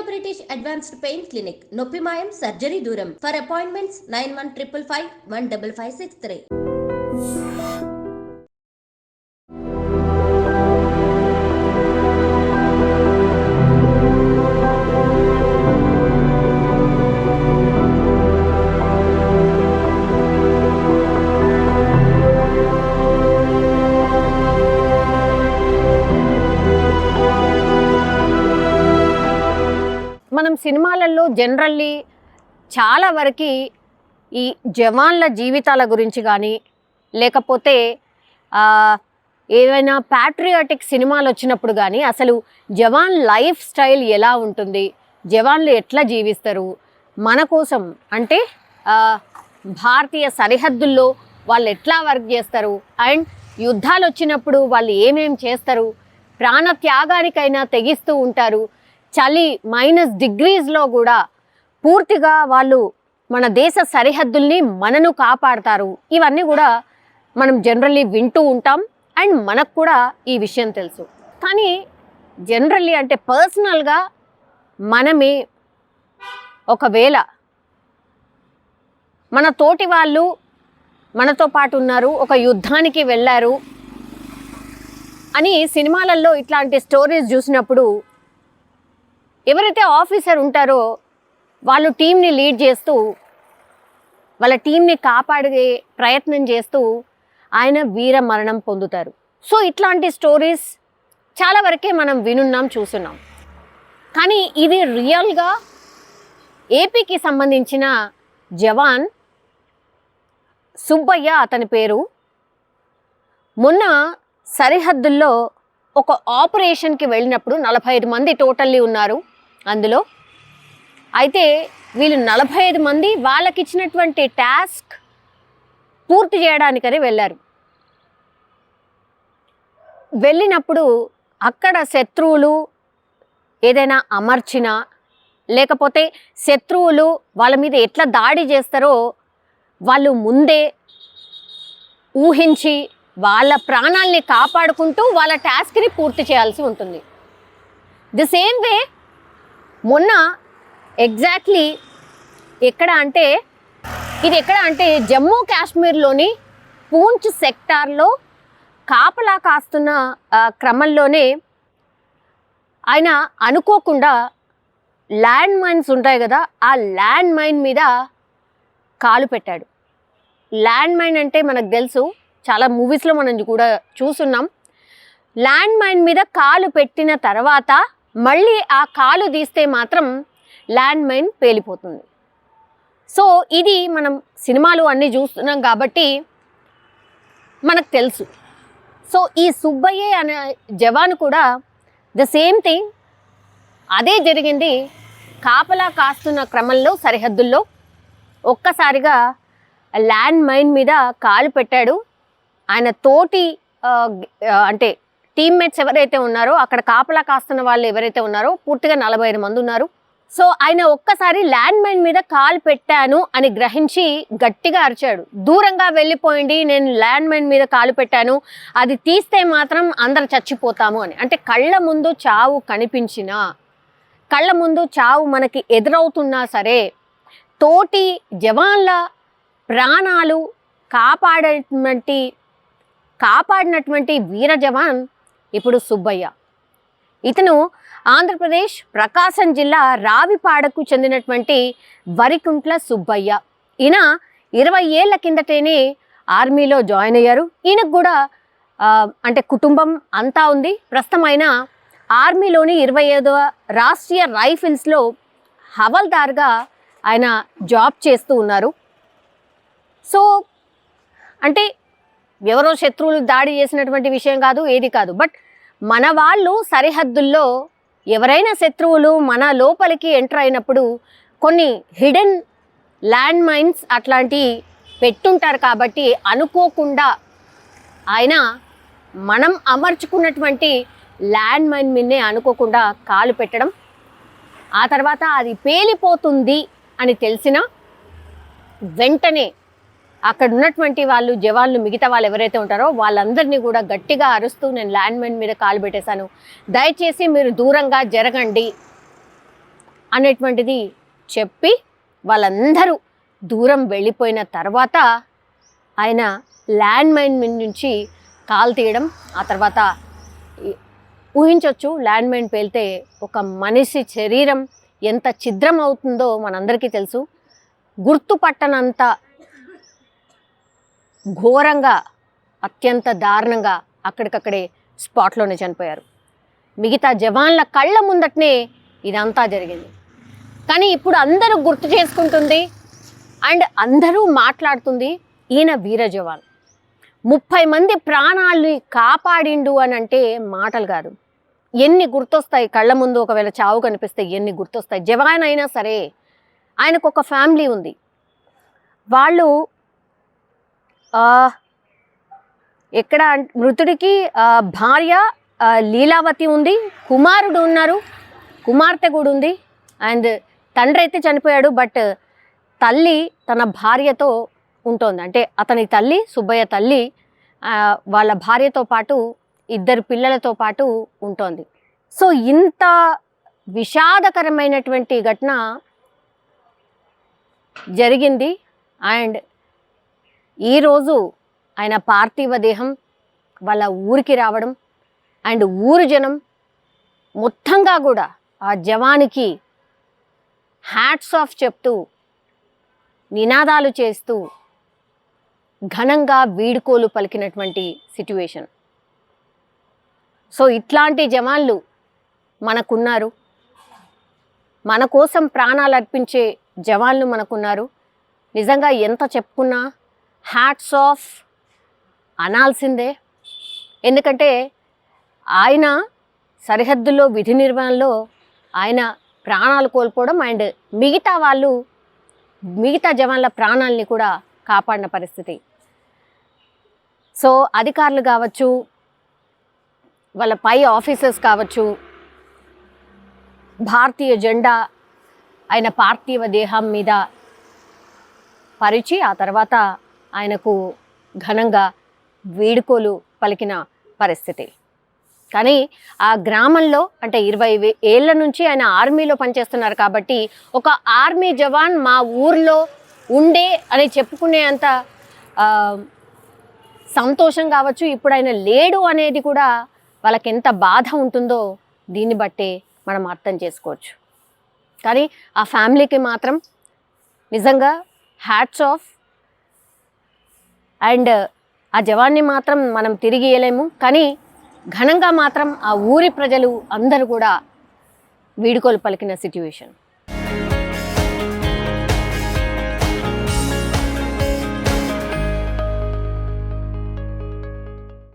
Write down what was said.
British Advanced Pain Clinic, Noppimayam Surgery Duram. For appointments 9155515563. మనం సినిమాలలో generally చాలా వరకు ఈ జవాన్ల జీవితాల గురించి కానీ లేకపోతే ఏవైనా ప్యాట్రియాటిక్ సినిమాలు వచ్చినప్పుడు కానీ అసలు జవాన్ లైఫ్ స్టైల్ ఎలా ఉంటుంది, జవాన్లు ఎట్లా జీవిస్తారు, మన కోసం అంటే భారతీయ సరిహద్దుల్లో వాళ్ళు ఎట్లా వర్క్ చేస్తారు అండ్ యుద్ధాలు వచ్చినప్పుడు వాళ్ళు ఏమేం చేస్తారు, ప్రాణ త్యాగానికైనా తెగిస్తూ ఉంటారు, చలి -డిగ్రీస్లో కూడా పూర్తిగా వాళ్ళు మన దేశ సరిహద్దుల్ని మనను కాపాడతారు. ఇవన్నీ కూడా మనం జనరల్లీ వింటూ ఉంటాం అండ్ మనకు కూడా ఈ విషయం తెలుసు. కానీ జనరల్లీ అంటే పర్సనల్గా మనమే ఒకవేళ మన తోటి వాళ్ళు మనతో పాటు ఉన్నారు, ఒక యుద్ధానికి వెళ్ళారు అని సినిమాలలో ఇట్లాంటి స్టోరీస్ చూసినప్పుడు ఎవరైతే ఆఫీసర్ ఉంటారో వాళ్ళు టీంని లీడ్ చేస్తూ వాళ్ళ టీంని కాపాడే ప్రయత్నం చేస్తూ ఆయన వీర మరణం పొందుతారు. సో ఇట్లాంటి స్టోరీస్ చాలా వరకే మనం వినున్నాం, చూస్తున్నాం. కానీ ఇది రియల్గా ఏపీకి సంబంధించిన జవాన్ సుబ్బయ్య అతని పేరు. మొన్న సరిహద్దుల్లో ఒక ఆపరేషన్కి వెళ్ళినప్పుడు 45 మంది టోటల్లీ ఉన్నారు అందులో. అయితే వీళ్ళు 45 మంది వాళ్ళకి ఇచ్చినటువంటి టాస్క్ పూర్తి చేయడానికని వెళ్ళారు. వెళ్ళినప్పుడు అక్కడ శత్రువులు ఏదైనా అమర్చినా లేకపోతే శత్రువులు వాళ్ళ మీద ఎట్లా దాడి చేస్తారో వాళ్ళు ముందే ఊహించి వాళ్ళ ప్రాణాల్ని కాపాడుకుంటూ వాళ్ళ టాస్క్ని పూర్తి చేయాల్సి ఉంటుంది. ది సేమ్ వే మొన్న ఎగ్జాక్ట్లీ ఎక్కడ అంటే జమ్మూ కాశ్మీర్లోని పూంచ్ సెక్టార్లో కాపలా కాస్తున్న క్రమంలోనే ఆయన అనుకోకుండా ల్యాండ్ మైన్స్ ఉంటాయి కదా, ఆ ల్యాండ్ మైన్ మీద కాలు పెట్టాడు. ల్యాండ్ మైన్ అంటే మనకు తెలుసు, చాలా మూవీస్లో మనం కూడా చూస్తున్నాం. ల్యాండ్ మైన్ మీద కాలు పెట్టిన తర్వాత మళ్ళీ ఆ కాలు తీస్తే మాత్రం ల్యాండ్ మైన్ పేలిపోతుంది. సో ఇది మనం సినిమాలు అన్నీ చూస్తున్నాం కాబట్టి మనకు తెలుసు. సో ఈ సుబ్బయ్య అనే జవాన్ కూడా ద సేమ్ థింగ్ అదే జరిగింది. కాపలా కాస్తున్న క్రమంలో సరిహద్దుల్లో ఒక్కసారిగా ల్యాండ్ మైన్ మీద కాలు పెట్టాడు. ఆయన తోటి అంటే టీమ్మేట్స్ ఎవరైతే ఉన్నారో అక్కడ కాపలా కాస్తున్న వాళ్ళు ఎవరైతే ఉన్నారో పూర్తిగా 45 మంది ఉన్నారు. సో ఆయన ఒక్కసారి ల్యాండ్ మైన్ మీద కాలు పెట్టాను అని గ్రహించి గట్టిగా అరిచాడు, దూరంగా వెళ్ళిపోయింది, నేను ల్యాండ్ మైన్ మీద కాలు పెట్టాను, అది తీస్తే మాత్రం అందరు చచ్చిపోతాము అని. అంటే కళ్ళ ముందు చావు కనిపించినా, కళ్ళ ముందు చావు మనకి ఎదురవుతున్నా సరే తోటి జవాన్ల ప్రాణాలు కాపాడినటువంటి వీర జవాన్ ఇప్పుడు సుబ్బయ్య. ఇతను ఆంధ్రప్రదేశ్ ప్రకాశం జిల్లా రావిపాడకు చెందినటువంటి వరికుంట్ల సుబ్బయ్య. ఈయన 20 ఏళ్ల కిందటేనే ఆర్మీలో జాయిన్ అయ్యారు. ఈయనకు కూడా అంటే కుటుంబం అంతా ఉంది. ప్రస్తుతం ఆయన ఆర్మీలోని 25వ రాష్ట్రీయ రైఫిల్స్లో హవల్దార్గా ఆయన జాబ్ చేస్తూ ఉన్నారు. సో అంటే ఎవరో శత్రువులు దాడి చేసినటువంటి విషయం కాదు, ఏది కాదు. బట్ మన వాళ్ళు సరిహద్దుల్లో ఎవరైనా శత్రువులు మన లోపలికి ఎంటర్ అయినప్పుడు కొన్ని హిడెన్ ల్యాండ్ మైన్స్ అట్లాంటివి పెట్టుంటారు కాబట్టి అనుకోకుండా ఆయన మనం అమర్చుకున్నటువంటి ల్యాండ్ మైన్ మీదనే అనుకోకుండా కాలు పెట్టడం, ఆ తర్వాత అది పేలిపోతుంది అని తెలిసిన వెంటనే అక్కడ ఉన్నటువంటి వాళ్ళు జవాన్లు మిగతా వాళ్ళు ఎవరైతే ఉంటారో వాళ్ళందరినీ కూడా గట్టిగా అరుస్తూ నేను ల్యాండ్ మైన్ మీద కాలు పెట్టేశాను, దయచేసి మీరు దూరంగా జరగండి అనేటువంటిది చెప్పి వాళ్ళందరూ దూరం వెళ్ళిపోయిన తర్వాత ఆయన ల్యాండ్ మైన్ మీద నుంచి కాలు తీయడం, ఆ తర్వాత ఊహించవచ్చు ల్యాండ్ మైన్ పేలితే ఒక మనిషి శరీరం ఎంత ఛిద్రం అవుతుందో మనందరికీ తెలుసు. గుర్తుపట్టనంత ఘోరంగా, అత్యంత దారుణంగా అక్కడికక్కడే స్పాట్లోనే చనిపోయారు. మిగతా జవాన్ల కళ్ళ ముందటనే ఇదంతా జరిగింది. కానీ ఇప్పుడు అందరూ గుర్తు చేసుకుంటుంది అండ్ అందరూ మాట్లాడుతుంది, ఈయన వీర జవాన్, 30 మంది ప్రాణాలని కాపాడిండు అని అంటే మాటలు కాదు. ఎన్ని గుర్తొస్తాయి కళ్ళ ముందు, ఒకవేళ చావు కనిపిస్తే ఎన్ని గుర్తొస్తాయి. జవాన్ అయినా సరే ఆయనకు ఒక ఫ్యామిలీ ఉంది. వాళ్ళు ఎక్కడ మృతుడికి భార్య లీలావతి ఉంది, కుమారుడు ఉన్నారు, కుమార్తె కూడా ఉంది. అండ్ తండ్రి అయితే చనిపోయాడు, బట్ తల్లి తన భార్యతో ఉంటుంది. అంటే అతని తల్లి, సుబ్బయ్య తల్లి వాళ్ళ భార్యతో పాటు 2 పిల్లలతో పాటు ఉంటుంది. సో ఇంత విషాదకరమైనటువంటి ఘటన జరిగింది. అండ్ ఈరోజు ఆయన పార్థివ దేహం వాళ్ళ ఊరికి రావడం అండ్ ఊరు జనం మొత్తంగా కూడా ఆ జవానికి హ్యాట్స్ ఆఫ్ చెప్తూ, నినాదాలు చేస్తూ ఘనంగా వీడ్కోలు పలికినటువంటి సిట్యువేషన్. సో ఇట్లాంటి జవాన్లు మనకున్నారు, మన కోసం ప్రాణాలు అర్పించే జవాన్లు మనకున్నారు. నిజంగా ఎంత చెప్పుకున్నా హ్యాట్స్ ఆఫ్ అనాల్సిందే. ఎందుకంటే ఆయన సరిహద్దుల్లో విధి నిర్వహణలో ఆయన ప్రాణాలు కోల్పోవడం అండ్ మిగతా జవాన్ల ప్రాణాలని కూడా కాపాడిన పరిస్థితి. సో అధికారులు కావచ్చు, వాళ్ళ పై ఆఫీసర్స్ కావచ్చు, భారతీయ జెండా ఆయన పార్థివ దేహం మీద పరిచి ఆ తర్వాత ఆయనకు ఘనంగా వీడ్కోలు పలికిన పరిస్థితి. కానీ ఆ గ్రామంలో అంటే 20 ఏళ్ల నుంచి ఆయన ఆర్మీలో పనిచేస్తున్నారు కాబట్టి ఒక ఆర్మీ జవాన్ మా ఊర్లో ఉండే అని చెప్పుకునే అంత సంతోషం కావచ్చు. ఇప్పుడు ఆయన లేడు అనేది కూడా వాళ్ళకి ఎంత బాధ ఉంటుందో దీన్ని బట్టే మనం అర్థం చేసుకోవచ్చు. కానీ ఆ ఫ్యామిలీకి మాత్రం నిజంగా హ్యాట్స్ ఆఫ్. అండ్ ఆ జవాన్ని మాత్రం మనం తిరిగి ఇయ్యలేము, కానీ ఘనంగా మాత్రం ఆ ఊరి ప్రజలు అందరూ కూడా వీడ్కోలు పలికిన సిట్యువేషన్.